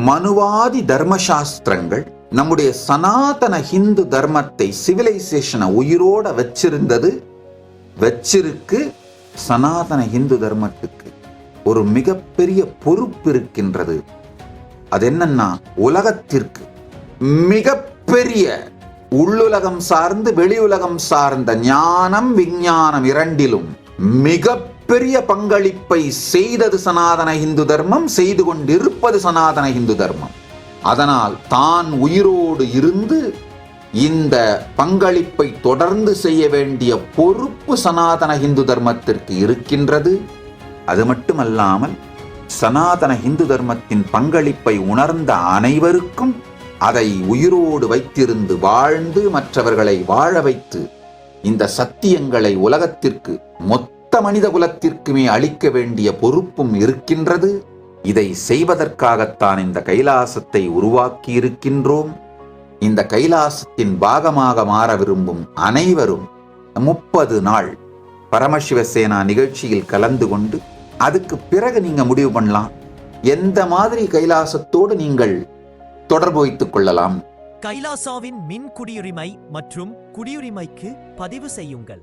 மனுவாதி தர்மசாஸ்திரங்கள் நம்முடைய சனாதன ஹிந்து தர்மத்தை, சிவிலைசேஷனை உயிரோட வச்சிருக்கு. சனாதன ஹிந்து தர்மத்துக்கு ஒரு மிகப்பெரிய பொறுப்பு இருக்கின்றது. அது என்னன்னா, உலகத்திற்கு மிகப்பெரிய உள்ளுலகம் சார்ந்து வெளியுலகம் சார்ந்த ஞானம் விஞ்ஞானம் இரண்டிலும் மிகப்பெரிய பங்களிப்பை செய்தது சனாதன இந்து தர்மம், செய்து கொண்டிருப்பது சனாதன இந்து தர்மம். அதனால் தான் உயிரோடு இருந்து இந்த பங்களிப்பை தொடர்ந்து செய்ய வேண்டிய பொறுப்பு சனாதன இந்து தர்மத்திற்கு இருக்கின்றது. அது மட்டுமல்லாமல் சனாதன இந்து தர்மத்தின் பங்களிப்பை உணர்ந்த அனைவருக்கும் அதை உயிரோடு வைத்திருந்து வாழ்ந்து மற்றவர்களை வாழ வைத்து இந்த சத்தியங்களை உலகத்திற்கு, மொத்த மனித குலத்திற்குமே அளிக்க வேண்டிய பொறுப்பும் இருக்கின்றது. இதை செய்வதற்காகத்தான் இந்த கைலாசத்தை உருவாக்கி இருக்கின்றோம். இந்த கைலாசத்தின் பாகமாக மாற விரும்பும் அனைவரும் 30 நாள் பரமசிவசேனா நிகழ்ச்சியில் கலந்து கொண்டு அதுக்கு பிறகு நீங்க முடிவு பண்ணலாம் எந்த மாதிரி கைலாசத்தோடு நீங்கள் தொடர்பு வைத்துக் கொள்ளலாம். கைலாசாவின் மின் குடியுரிமை மற்றும் குடியுரிமைக்கு பதிவு செய்யுங்கள்.